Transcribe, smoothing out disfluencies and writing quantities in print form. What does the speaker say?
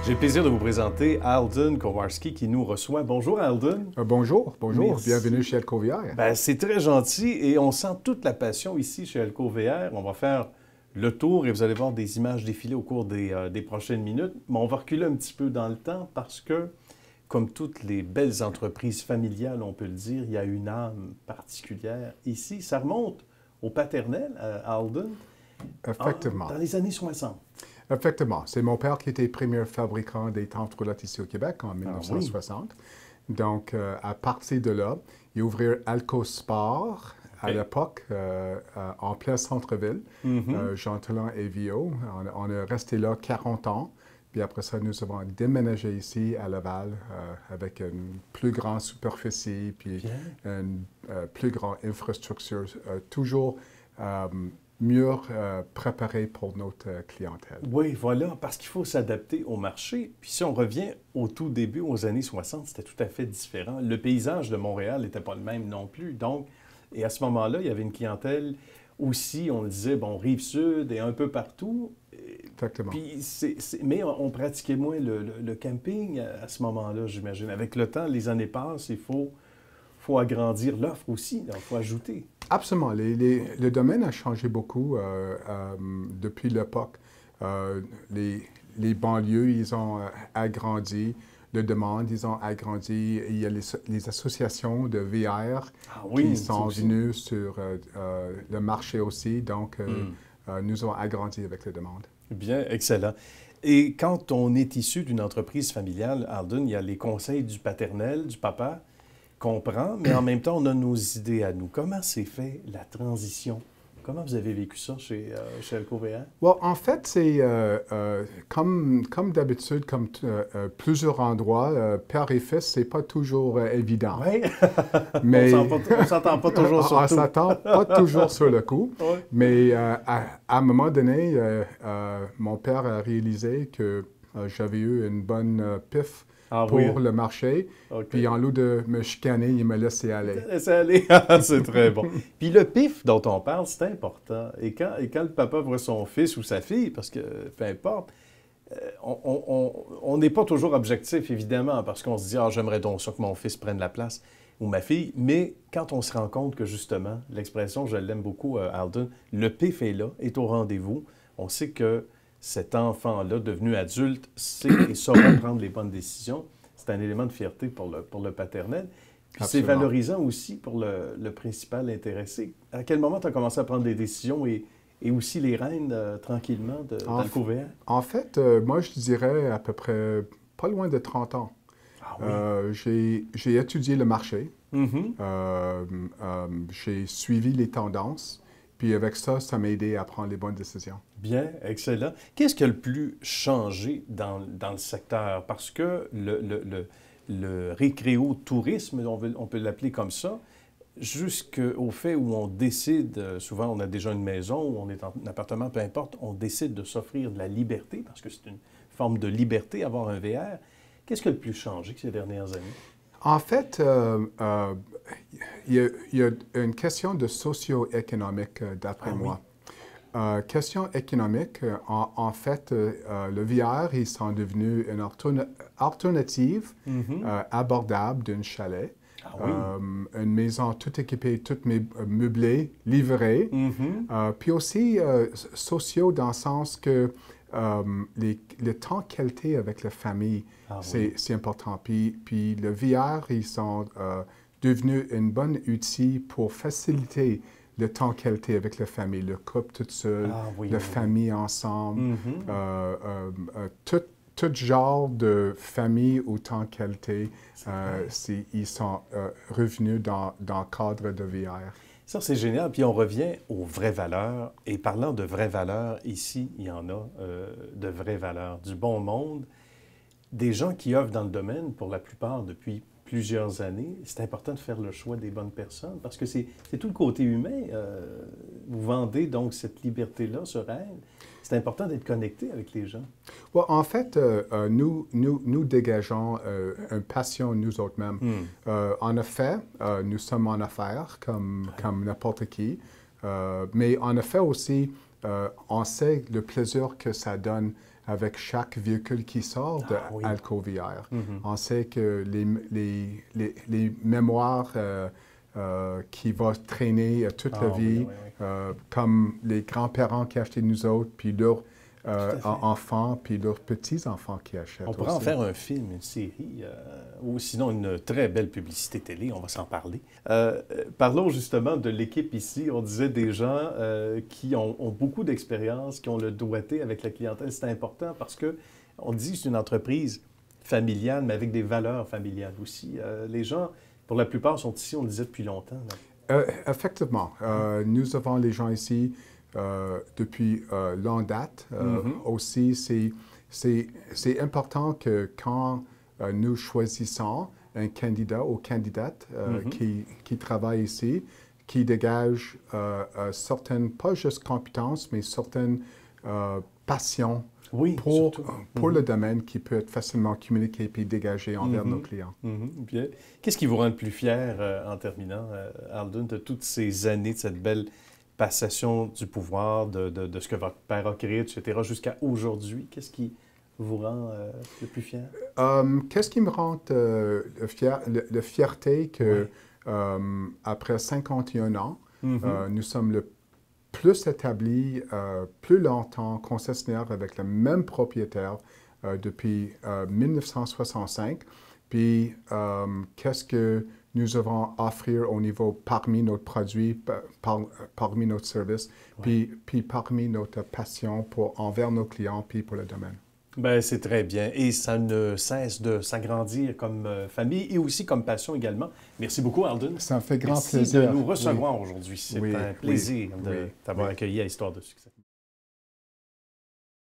J'ai le plaisir de vous présenter Alden Kowarski qui nous reçoit. Bonjour Alden. Bonjour. Merci. Bienvenue chez Alco-VR. C'est très gentil et on sent toute la passion ici chez Alco-VR. On va faire le tour et vous allez voir des images défiler au cours des prochaines minutes. Mais on va reculer un petit peu dans le temps parce que, comme toutes les belles entreprises familiales, on peut le dire, il y a une âme particulière ici. Ça remonte au paternel, Alden, Effectivement. dans les années 60. Effectivement. C'est mon père qui était le premier fabricant des tentes roulantes ici au Québec en 1960. Oui. Donc, à partir de là, il a ouvert Alco Sport à l'époque, en plein centre-ville, Jean-Talon et Viau. On est resté là 40 ans. Puis après ça, nous avons déménagé ici à Laval avec une plus grande superficie, puis une plus grande infrastructure, toujours mieux préparée pour notre clientèle. Oui, voilà, parce qu'il faut s'adapter au marché. Puis si on revient au tout début, aux années 60, c'était tout à fait différent. Le paysage de Montréal n'était pas le même non plus. Donc, et à ce moment-là, il y avait une clientèle aussi, on le disait, bon, Rive-Sud et un peu partout. Exactement. Puis mais on pratiquait moins le camping à ce moment-là, j'imagine. Avec le temps, les années passent, il faut agrandir l'offre aussi, il faut ajouter. Absolument. Le domaine a changé beaucoup depuis l'époque. Les banlieues, ils ont agrandi. Les demandes, ils ont agrandi. Il y a les associations de VR qui sont venues sur le marché aussi. Donc, nous avons agrandi avec les demandes. Bien, excellent. Et quand on est issu d'une entreprise familiale, Alden, il y a les conseils du paternel, du papa, qu'on prend, mais en même temps, on a nos idées à nous. Comment s'est fait la transition? Comment vous avez vécu ça chez Alco-VR? Well, en fait, c'est comme d'habitude, comme plusieurs endroits, père et fils, c'est pas toujours évident. Oui, mais on ne s'entend pas toujours sur tout. On s'entend pas toujours sur le coup, mais à un moment donné, mon père a réalisé que j'avais eu une bonne pif pour le marché. Puis en lieu de me chicaner, il me laissait aller. Laissez aller, c'est très bon. Puis le pif dont on parle, c'est important. Et quand le papa voit son fils ou sa fille, parce que peu importe, on n'est pas toujours objectif, évidemment, parce qu'on se dit « Ah, j'aimerais donc ça que mon fils prenne la place ou ma fille ». Mais quand on se rend compte que justement, l'expression, je l'aime beaucoup, Alden, le pif est là, est au rendez-vous. On sait que cet enfant-là, devenu adulte, sait et saura prendre les bonnes décisions. C'est un élément de fierté pour le paternel. Puis c'est valorisant aussi pour le principal intéressé. À quel moment tu as commencé à prendre des décisions et aussi les rênes tranquillement d'Alco-VR? En fait, moi, je dirais à peu près pas loin de 30 ans. Ah oui? J'ai étudié le marché. J'ai suivi les tendances. Puis avec ça, ça m'a aidé à prendre les bonnes décisions. Bien, excellent. Qu'est-ce qui a le plus changé dans le secteur? Parce que le récréo-tourisme, on peut l'appeler comme ça, jusqu'au fait où on décide, souvent on a déjà une maison ou on est en appartement, peu importe, on décide de s'offrir de la liberté, parce que c'est une forme de liberté, avoir un VR. Qu'est-ce qui a le plus changé ces dernières années? En fait, il y a une question de socio-économique, d'après moi. Question économique, en fait, le VR, ils sont devenus une alternative abordable d'un chalet. Une maison toute équipée, toute meublée, livrée. Puis aussi sociaux dans le sens que le temps qualité avec la famille, c'est important. Puis le VR, ils sont devenus une bonne outil pour faciliter le temps qualité avec la famille, le couple tout seul, la famille ensemble, tout genre de famille ou temps qualité, ils sont revenus dans le cadre de VR. Ça, c'est génial. Puis on revient aux vraies valeurs. Et parlant de vraies valeurs, ici, il y en a de vraies valeurs. Du bon monde, des gens qui œuvrent dans le domaine, pour la plupart depuis plusieurs années. C'est important de faire le choix des bonnes personnes parce que c'est tout le côté humain. Vous vendez donc cette liberté-là, ce rêve. C'est important d'être connecté avec les gens. Well, en fait, nous dégageons une passion nous autres mêmes. En effet, nous sommes en affaires comme n'importe qui, mais en effet aussi, on sait le plaisir que ça donne avec chaque véhicule qui sort de AlcoVR. On sait que les mémoires qui vont traîner toute la vie, comme les grands-parents qui achetaient nous autres, puis leurs enfants, puis leurs petits-enfants qui achètent. On pourrait en faire un film, une série, ou sinon une très belle publicité télé, on va s'en parler. Parlons justement de l'équipe ici. On disait des gens qui ont beaucoup d'expérience, qui ont le doigté avec la clientèle. C'est important parce que on dit que c'est une entreprise familiale, mais avec des valeurs familiales aussi. Les gens, pour la plupart, sont ici, on le disait depuis longtemps. Effectivement. Nous avons les gens ici depuis longue date. Aussi, c'est important que quand nous choisissons un candidat ou candidate qui travaille ici, qui dégage certaines, pas juste compétences, mais certaines passions pour le domaine qui peut être facilement communiqué et dégagé envers nos clients. Bien. Qu'est-ce qui vous rend le plus fier, en terminant, Alden, de toutes ces années, de cette belle passation du pouvoir, de ce que votre père a créé, etc., jusqu'à aujourd'hui? Qu'est-ce qui vous rend le plus fier? Qu'est-ce qui me rend la fierté que, après 51 ans, nous sommes le plus établis, plus longtemps, concessionnaire avec le même propriétaire depuis 1965. Puis, qu'est-ce que nous avons à offrir au niveau parmi nos produits, parmi notre service, puis parmi notre passion envers nos clients, puis pour le domaine. Bien, c'est très bien. Et ça ne cesse de s'agrandir comme famille et aussi comme passion également. Merci beaucoup, Alden. Ça me fait grand plaisir. Merci de nous recevoir aujourd'hui. C'est un plaisir de t'avoir accueilli à Histoire de succès.